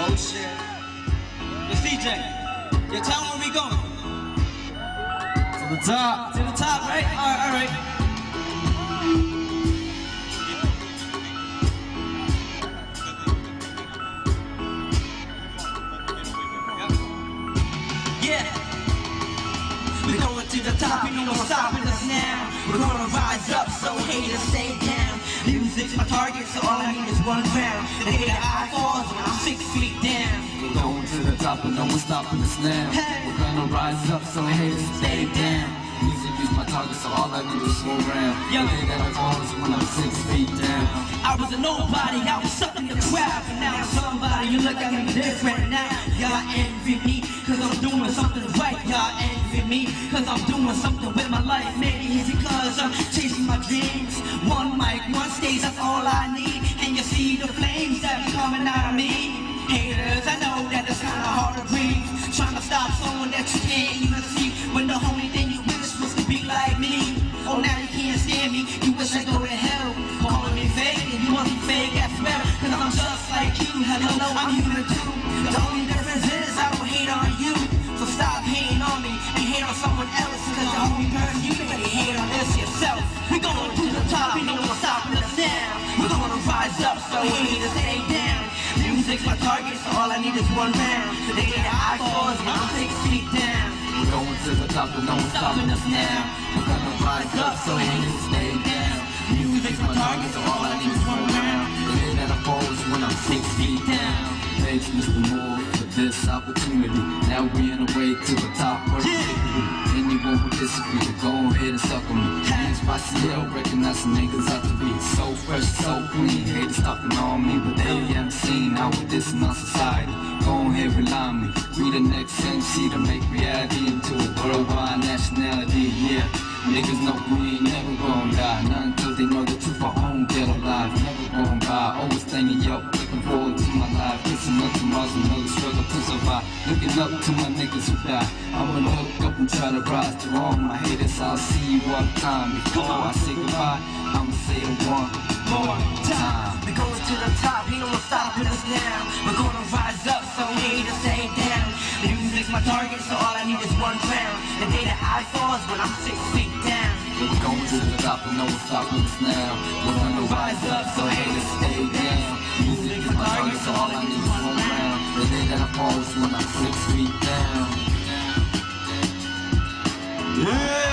Oh shit. Yo, CJ, yo, tell me where we going. To the top. To the top, right? Alright. Yeah. We're going to the top, you know what's stopping us now. We're gonna rise up, so haters stay down. Music's my target, so all I need is one round. The day that I falls when I'm 6 feet down. We're going to the top and no one's stopping us now. We're gonna rise up, so haters stay down. Music is my target, so all I need is one round. The day that I falls when I'm 6 feet down. I was a nobody, I was stuck in the crowd, but now I'm somebody. You look at me different now. Y'all envy me, cause I'm doing something right. Y'all envy me, cause I'm doing something with my life. Maybe it's because I'm chasing my dreams. One mic, one stage, that's all I need. And you see the flames that be coming out of me. Haters, I know that it's kinda hard to breathe. Trying to stop someone that you can't even see, when the only thing you wish was to be like me. Oh, now you can't stand me, you wish I go to hell. Calling me fake, and you must be fake as well. Cause I'm just like you, hello, I'm human too. The only difference is I don't hate on you. So stop hating on me and hate on someone else. Cause the only person you can really hate on is yourself. We're going to the top, you know what's stopping us now. We're gonna rise up, so haters stay down. Music's my target, so all I need is one round. The day that I fall is when I'm 6 feet down. We're going to the top and no one's stopping us now. We're gonna rise up, so haters stay down. Music's my target, so all I need is one round. The day that I fall is when I'm 6 feet down. Thanks, Mr. Moua, for this opportunity. Now we on the way to the top of the victory. Anyone who disagree, go ahead and suck on me. Hands by CL, recognizing niggas out to be so fresh, so clean. Haters talking on me, but they haven't seen how we dissing our society. Go ahead, rely on me. We the next MC to make reality into a worldwide nationality. Yeah, niggas know we ain't never gonna die. Not until they know the truth, our own ghetto life. Never gonna buy, always thinking, yo, looking forward to my life. Kissing up to Mars, another struggle to survive. Looking up to my niggas who die. I'ma look up and try to rise to all my haters. I'll see you all the time. Before I say goodbye, I'ma say it one more time. We're going to the top, ain't no one stopping us now. We're gonna rise up, so haters stay down. Music's my target, so all I need is one round. The day that I fall is when I'm 6 feet down. We're going to the top and no one's stopping us now. We're gonna rise up, so haters stay down. Music's my target, so all I need is one round. The day that I fall is when I'm 6 feet down. Yeah.